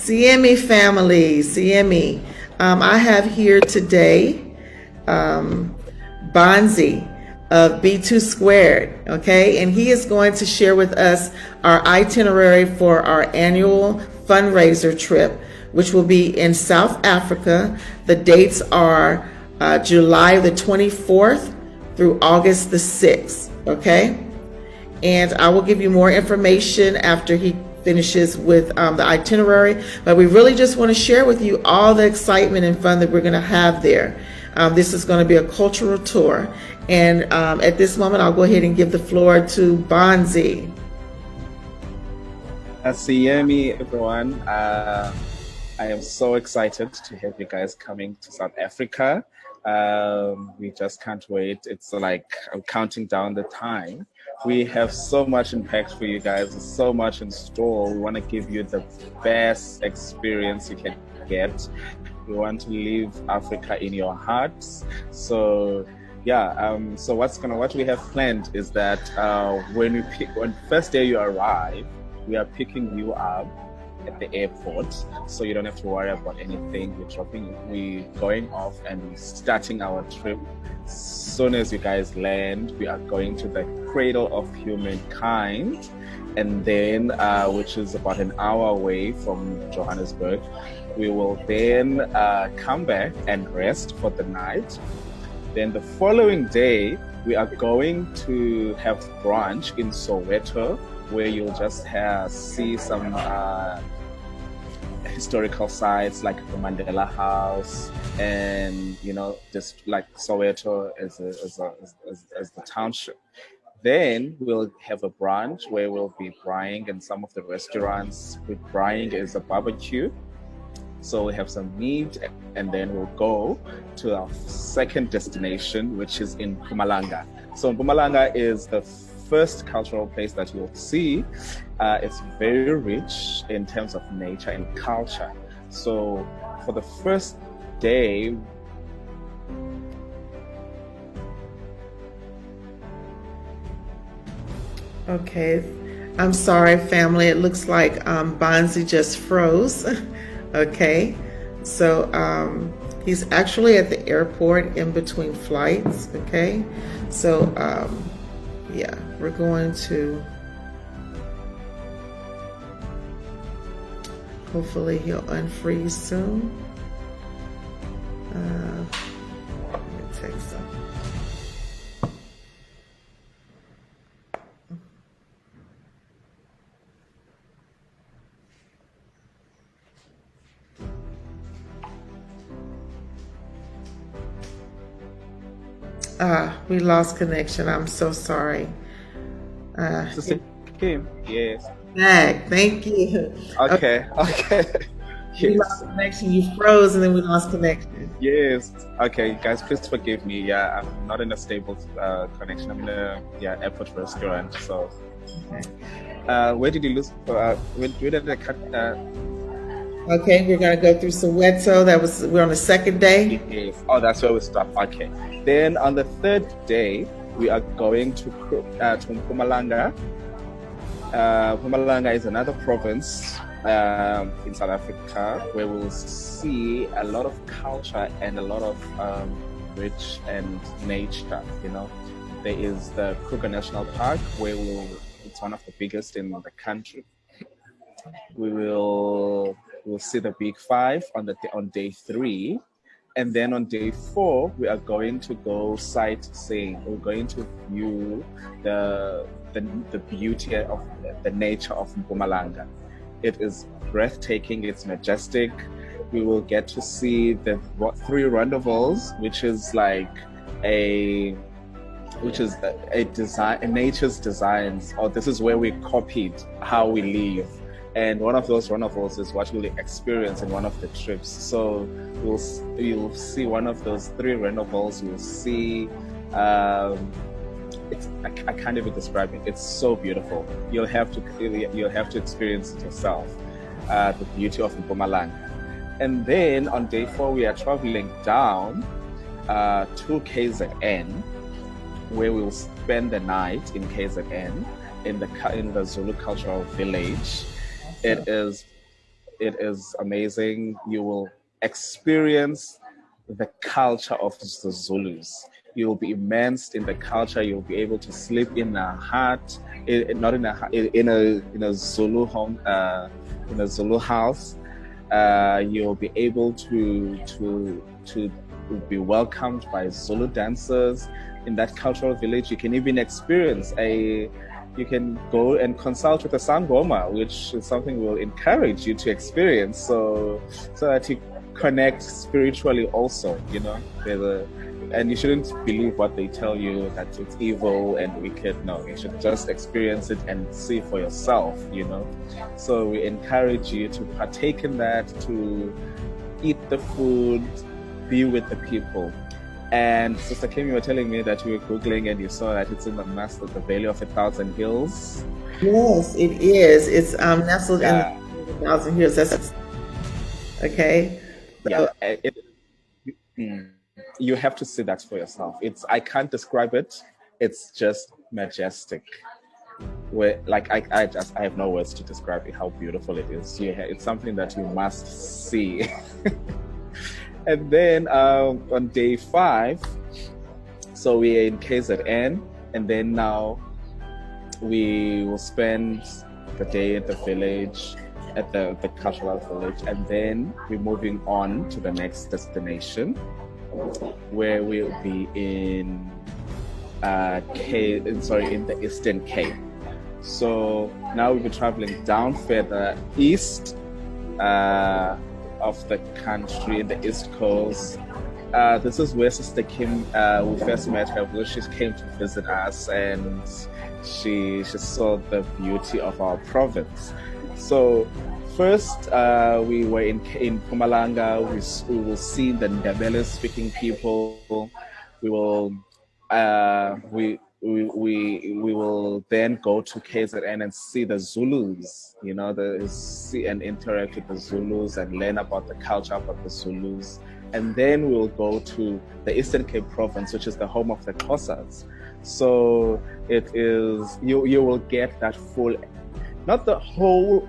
CME family, CME. I have here today Bonzi of B2 Squared, okay? And he is going to share with us our itinerary for our annual fundraiser trip, which will be in South Africa. The dates are July the 24th through August the 6th, okay? And I will give you more information after he finishes with the itinerary. But we really just want to share with you all the excitement and fun that we're going to have there. This is going to be a cultural tour. And at this moment, I'll go ahead and give the floor to Bonzi. Siyemi, everyone. I am so excited to have you guys coming to South Africa. We just can't wait. It's like I'm counting down the time. We have so much impact for you guys, so much in store. We want to give you the best experience you can get. We want to leave Africa in your hearts. So yeah, so what we have planned is that when the first day you arrive, we are picking you up at the airport, so you don't have to worry about anything. We're going off and we're starting our trip. As soon as you guys land, we are going to the cradle of humankind, and then which is about an hour away from Johannesburg. We will then come back and rest for the night. Then the following day, we are going to have brunch in Soweto, where you'll just see some historical sites like the Mandela House, and just like Soweto as the township. Then we'll have a brunch where we'll be braaiing in some of the restaurants. With braaiing is a barbecue. So we have some meat, and then we'll go to our second destination, which is in Mpumalanga. So Mpumalanga is the first cultural place that you'll see. It's very rich in terms of nature and culture. So for the first day, Okay, I'm sorry, family. It looks like Bonzi just froze. Okay, so he's actually at the airport in between flights. Okay, so yeah, we're going to, hopefully he'll unfreeze soon. Let me take some. We lost connection. I'm so sorry. Yes. Back. Thank you. Okay. We lost connection. You froze, and then we lost connection. Yes. Okay, guys, please forgive me. Yeah, I'm not in a stable connection. I'm in a airport restaurant. So, where did you lose? Where did I cut? Okay, we're gonna go through Soweto. We're on the second day. Yes. Oh, that's where we stop. Okay. Then on the third day, we are going to Mpumalanga. Mpumalanga is another province in South Africa where we'll see a lot of culture and a lot of rich and nature. There is the Kruger National Park, where it's one of the biggest in the country. We'll see the Big Five on day 3, and then on day 4 we are going to go sightseeing. We're going to view the beauty of the nature of Mpumalanga. It is breathtaking. It's majestic. We will get to see the 3 rendezvous, which is like a design, nature's designs, or this is where we copied how we live. And one of those rendezvous is what you'll experience in one of the trips. So you'll see one of those 3 rendezvous. You'll see, I can't even describe it. It's so beautiful. You'll have to experience it yourself, the beauty of Mpumalanga. And then on day 4, we are traveling down to KZN, where we'll spend the night in KZN in the Zulu cultural village. It it is amazing. You will experience the culture of the Zulus. You will be immersed in the culture. You'll be able to sleep in a hut, not in a hut, in a Zulu home, in a Zulu house. You'll be able to be welcomed by Zulu dancers in that cultural village. You can even experience you can go and consult with a sangoma, which is something we'll encourage you to experience, so that you connect spiritually also, and you shouldn't believe what they tell you that it's evil and wicked. No, you should just experience it and see for yourself, So we encourage you to partake in that, to eat the food, be with the people. And Sister Kim, you were telling me that you were Googling and you saw that it's in the Massa, the Valley of 1,000 Hills. Yes, it is. It's nestled in the 1,000 Hills. That's okay. So, you have to see that for yourself. I can't describe it. It's just majestic. I have no words to describe how beautiful it is. It's something that you must see. And then on day 5, so we are in KZN, and then now we will spend the day at the village, at the cultural village, and then we're moving on to the next destination, where we'll be in the Eastern Cape. So now we'll be traveling down further east of the country, in the East Coast. This is where Sister Kim, we first met her, where she came to visit us, and she saw the beauty of our province. So first, we were in Mpumalanga. We will see the Ndebele speaking people. We will we will then go to KZN and see the Zulus, see and interact with the Zulus and learn about the culture about the Zulus. And then we'll go to the Eastern Cape province, which is the home of the Xhosas. So it is, you will get that full, not the whole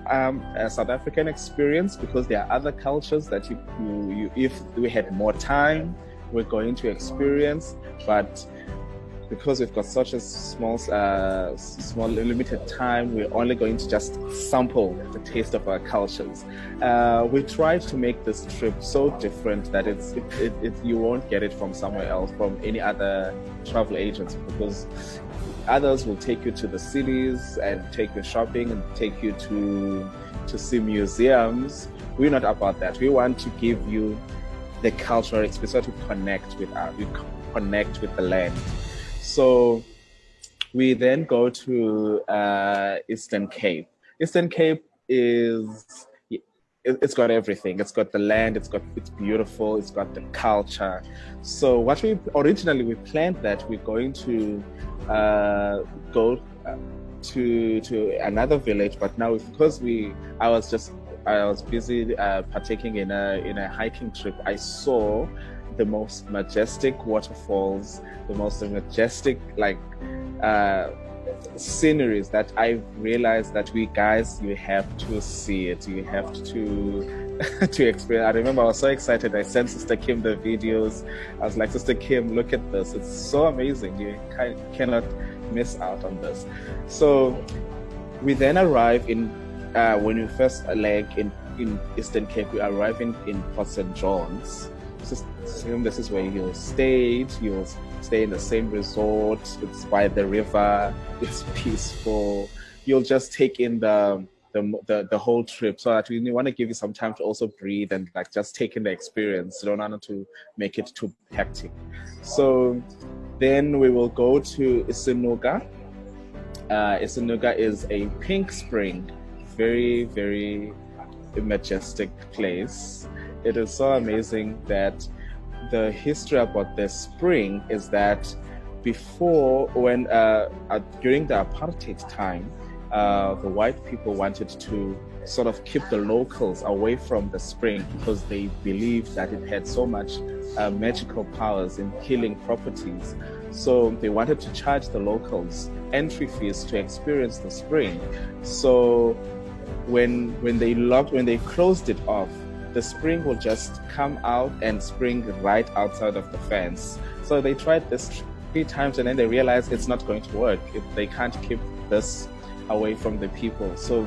South African experience, because there are other cultures that you if we had more time, we're going to experience, but because we've got such a small limited time, we're only going to just sample the taste of our cultures. We tried to make this trip so different that you won't get it from somewhere else, from any other travel agents, because others will take you to the cities and take you shopping and take you to see museums. We're not about that. We want to give you the cultural experience, so to connect with the land. So we then go to Eastern Cape. Eastern Cape it's got everything. It's got the land, it's beautiful, it's got the culture. So what we planned that we're going to go to another village, but now because I was busy partaking in a hiking trip, I saw the most majestic waterfalls, the most majestic sceneries that I realized that you have to see it. You have to experience. I remember I was so excited. I sent Sister Kim the videos. I was like, Sister Kim, look at this. It's so amazing. You cannot miss out on this. So we then arrive in, when we first in Eastern Cape, we arrive in Port St. John's. This is where you'll stay in the same resort. It's by the river, it's peaceful. You'll just take in the whole trip, so that we want to give you some time to also breathe and just take in the experience. You don't want to make it too hectic. So then we will go to Isinuga. Isinuga is a pink spring, very, very majestic place. It is so amazing that the history about the spring is that before, during the apartheid time, the white people wanted to sort of keep the locals away from the spring because they believed that it had so much magical powers in healing properties. So they wanted to charge the locals entry fees to experience the spring. So when they closed it off, the spring will just come out and spring right outside of the fence. So they tried this 3 times and then they realized it's not going to work. They can't keep this away from the people. So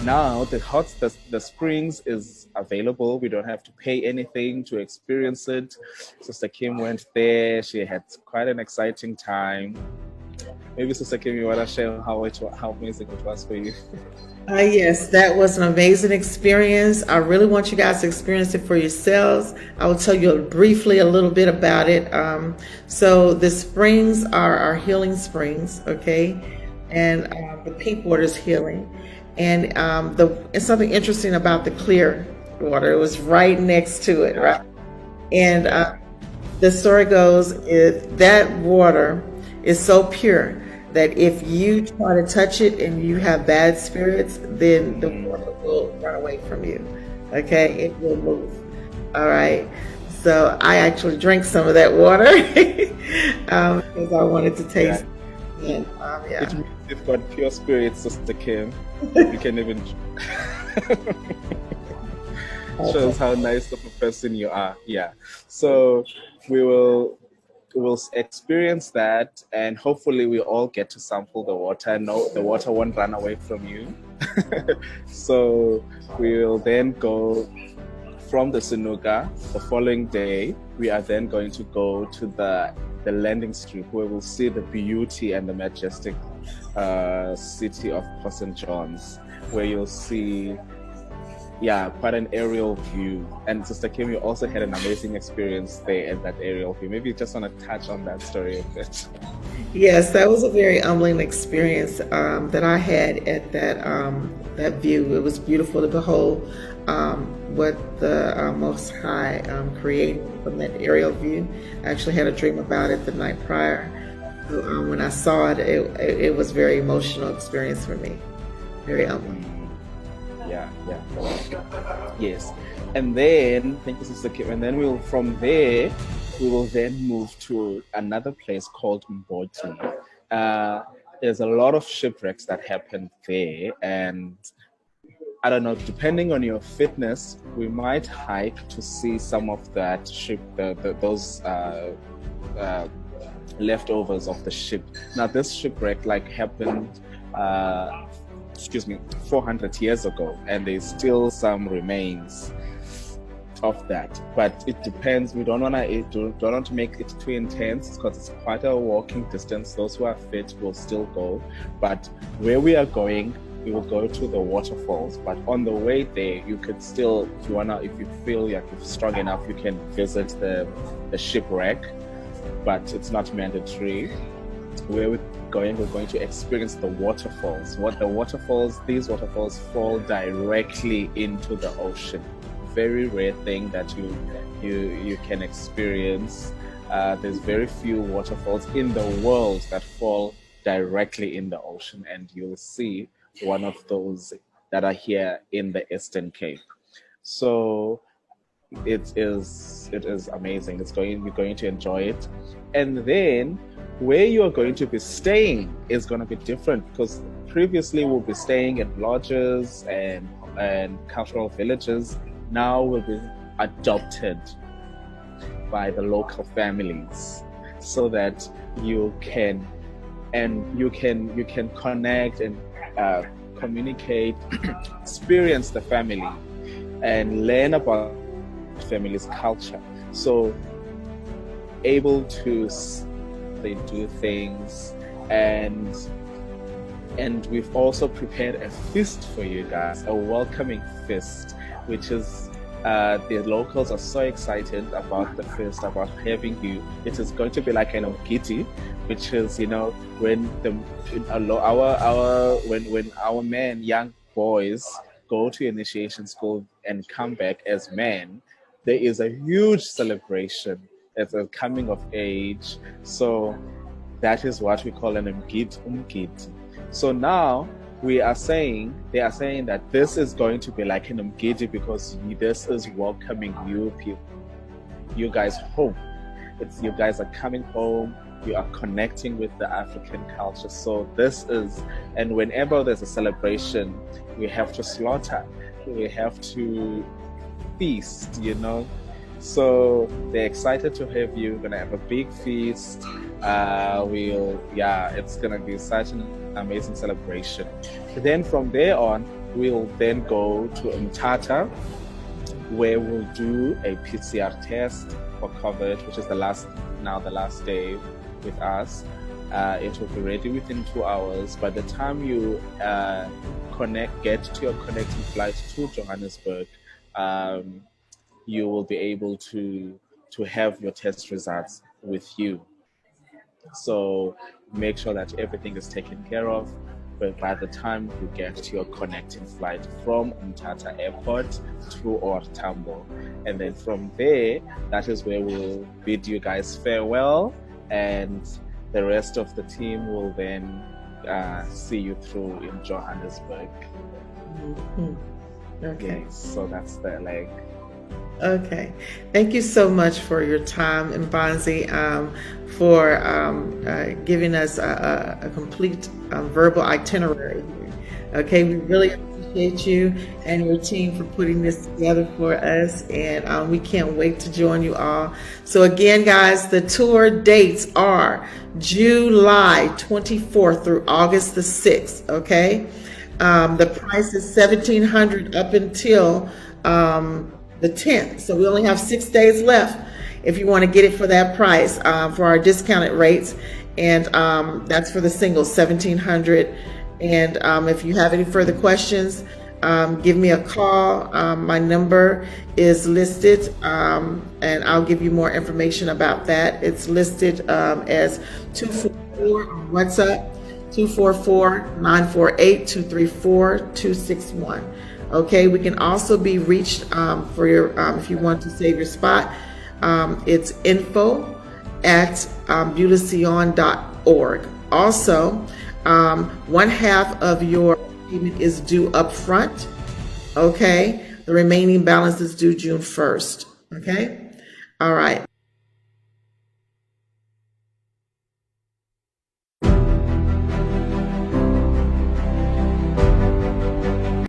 now the springs is available. We don't have to pay anything to experience it. Sister Kim went there. She had quite an exciting time. Maybe Sister Kim, you want to share how amazing it was for you? Yes, that was an amazing experience. I really want you guys to experience it for yourselves. I will tell you briefly a little bit about it. So the springs are our healing springs, okay? And the pink water is healing. And it's something interesting about the clear water. It was right next to it, right? And the story goes is that water is so pure that if you try to touch it and you have bad spirits, then the water will run away from you. Okay, it will move. All right. So I actually drank some of that water because I wanted to taste it. And, yeah. It means you've got pure spirits, Sister Kim. You can even shows how nice of a person you are. Yeah. So we'll experience that, and hopefully we all get to sample the water. No, the water won't run away from you. So we will then go from the Sinuga. The following day, we are then going to go to the landing strip where we'll see the beauty and the majestic city of Port St. John's, where you'll see quite an aerial view. And Sister Kim, you also had an amazing experience there at that aerial view. Maybe you just want to touch on that story a bit. Yes, that was a very humbling experience that I had at that view. It was beautiful to behold what the Most High created from that aerial view. I actually had a dream about it the night prior. So, when I saw it, it was a very emotional experience for me. Very humbling. Yes. And then, thank you, Sister Kim. And then from there, we will then move to another place called Mboti. There's a lot of shipwrecks that happen there. And I don't know, depending on your fitness, we might hike to see some of that those leftovers of the ship. Now, this shipwreck happened 400 years ago, and there's still some remains of that. But it depends. We don't want to make it too intense because it's quite a walking distance. Those who are fit will still go, but where we are going, we will go to the waterfalls. But on the way there, you could still, if you feel like you're strong enough, you can visit the shipwreck, but it's not mandatory. Where we're going to experience the waterfalls. These waterfalls fall directly into the ocean. Very rare thing that you can experience. There's very few waterfalls in the world that fall directly in the ocean, and you'll see one of those that are here in the Eastern Cape. So it is amazing. You're going to enjoy it. And then where you are going to be staying is going to be different, because previously we'll be staying in lodges and cultural villages. Now we'll be adopted by the local families, so that you can connect and communicate, experience the family, and learn about family's culture. So able to they do things, and we've also prepared a feast for you guys, a welcoming feast, which is the locals are so excited about the feast, about having you. It is going to be like an omgidi, which is, when our men, young boys, go to initiation school and come back as men, there is a huge celebration. It's a coming of age. So that is what we call an umgidi. So now they are saying that this is going to be like an umgidi, because this is welcoming you guys home. It's you guys are coming home. You are connecting with the African culture. So this is, and whenever there's a celebration, we have to slaughter. We have to feast, you know. So they're excited to have you. We're gonna have a big feast. It's gonna be such an amazing celebration. Then from there on, we'll then go to Umtata, where we'll do a PCR test for COVID, which is the last day with us. It will be ready within 2 hours. By the time you get to your connecting flight to Johannesburg, you will be able to have your test results with you. So make sure that everything is taken care of. But by the time you get to your connecting flight from Umtata Airport to OR Tambo, and then from there, that is where we'll bid you guys farewell, and the rest of the team will then see you through in Johannesburg. Mm-hmm. Okay. Yes, so that's the Okay. Thank you so much for your time, Mbanzi, for giving us a complete verbal itinerary here. Okay, we really appreciate you and your team for putting this together for us, and we can't wait to join you all. So again, guys, the tour dates are July 24th through August the 6th, okay? The price is $1,700 up until the 10th. So we only have 6 days left if you want to get it for that price, for our discounted rates. And that's for the single, $1,700. And if you have any further questions, give me a call. My number is listed, and I'll give you more information about that. It's listed as 244 on WhatsApp, 244-948-234-261. Okay, we can also be reached for your if you want to save your spot. It's info@BeulahSion.org. Also, 1/2 of your payment is due up front. Okay, the remaining balance is due June 1st. Okay, all right.